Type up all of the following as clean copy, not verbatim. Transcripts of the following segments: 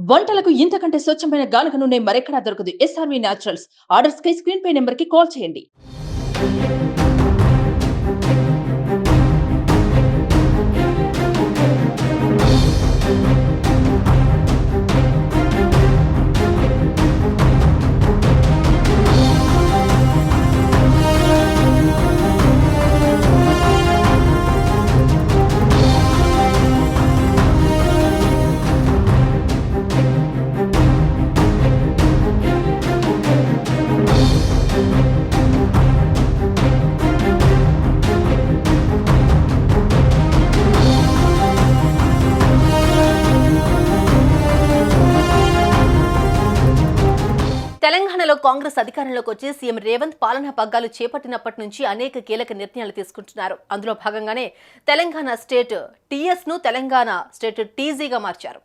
వంటలకు ఇంతకంటే స్వచ్ఛమైన గానుగ నూనె మరెక్కడా దొరకదు. SRV naturals. ఆర్డర్స్ కై స్క్రీన్ పై నెంబర్ కి కాల్ చేయండి. తెలంగాణలో కాంగ్రెస్ అధికారంలోకి వచ్చి సీఎం రేవంత్ పాలనా పగ్గాలు చేపట్టినప్పటి నుంచి అనేక కీలక నిర్ణయాలు తీసుకుంటున్నారు. అందులో భాగంగానే తెలంగాణ స్టేట్ టీఎస్ ను తెలంగాణ స్టేట్ టీజీగా మార్చారు.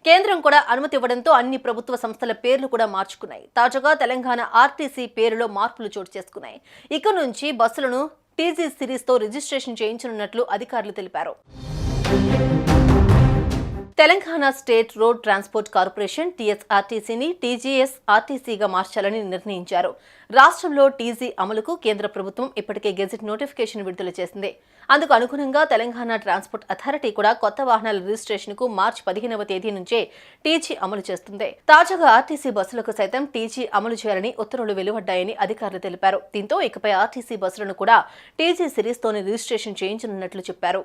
కేంద్రం కూడా అనుమతి ఇవ్వడంతో అన్ని ప్రభుత్వ సంస్థల పేర్లు కూడా మార్చుకున్నాయి. తాజాగా తెలంగాణ ఆర్టీసీ పేరులో మార్పులు చోటు చేసుకున్నాయి. ఇక నుంచి బస్సులను టీజీ సిరీస్తో రిజిస్ట్రేషన్ చేయించనున్నట్లు అధికారులు తెలిపారు. Telangana state road transport corporation టీఎస్ఆర్టీసీని టీజీఎస్ఆర్టీసీగా మార్చాలని నిర్ణయించారు. రాష్ట్రంలో టీజీ అమలుకు కేంద్ర ప్రభుత్వం ఇప్పటికే గెజెట్ నోటిఫికేషన్ విడుదల చేసింది. అందుకు అనుగుణంగా తెలంగాణ ట్రాన్స్పోర్ట్ అథారిటీ కూడా కొత్త వాహనాల రిజిస్ట్రేషన్కు మార్చి 15వ తేదీ నుంచే టీజీ అమలు చేస్తుంది. తాజాగా ఆర్టీసీ బస్సులకు సైతం టీజీ అమలు చేయాలని ఉత్తర్వులు వెలువడ్డాయని అధికారులు తెలిపారు. దీంతో ఇకపై ఆర్టీసీ బస్సులను కూడా టీజీ సిరీస్తోనే రిజిస్ట్రేషన్ చేయించనున్నట్లు చెప్పారు.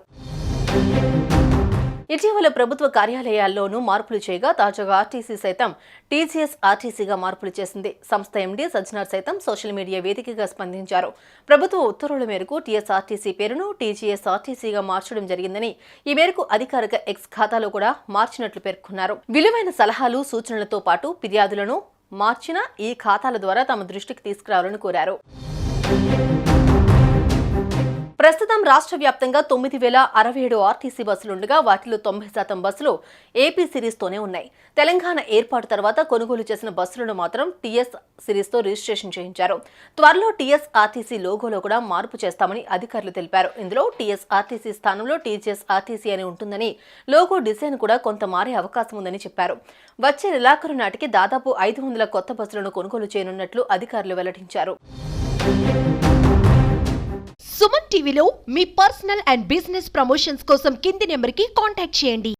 ఇటీవల ప్రభుత్వ కార్యాలయాల్లోనూ మార్పులు చేయగా తాజాగా ఆర్టీసీ సైతం టీజీఎస్ఆర్టీసీగా మార్పులు చేసింది. సంస్థ ఎండీ సజ్జనార్ సైతం సోషల్ మీడియా వేదికగా స్పందించారు. ప్రభుత్వ ఉత్తర్వుల మేరకు టీఎస్ఆర్టీసీ పేరును టీజీఎస్ఆర్టీసీగా మార్చడం జరిగిందని, ఈ మేరకు అధికారిక ఎక్స్ ఖాతాలో కూడా మార్చినట్లు పేర్కొన్నారు. విలువైన సలహాలు, సూచనలతో పాటు ఫిర్యాదులను మార్చిన ఈ ఖాతాల ద్వారా తమ దృష్టికి తీసుకురావాలని కోరారు. ప్రస్తుతం రాష్ట్ర వ్యాప్తంగా 9,067 ఆర్టీసీ బస్సులుండగా వాటిలో 90% బస్సులు ఏపీ సిరీస్తోనే ఉన్నాయి. తెలంగాణ ఏర్పాటు తర్వాత కొనుగోలు చేసిన బస్సులను మాత్రం టీఎస్ సిరీస్తో రిజిస్ట్రేషన్ చేయించారు. త్వరలో టీఎస్ఆర్టీసీ లోగోలో కూడా మార్పు చేస్తామని అధికారులు తెలిపారు. ఇందులో టీఎస్ఆర్టీసీ స్థానంలో టీజీఎస్ఆర్టీసీ అని ఉంటుందని, లోగో డిజైన్ కూడా కొంత మారే అవకాశం ఉందని చెప్పారు. వచ్చే నెలాఖరు నాటికి దాదాపు 500 కొత్త బస్సులను కొనుగోలు చేయనున్నట్లు అధికారులు వెల్లడించారు. సుమన్ టీవీలో మీ పర్సనల్ అండ్ బిజినెస్ ప్రమోషన్స్ కోసం కింది నెంబర్కి కాంటాక్ట్ చేయండి.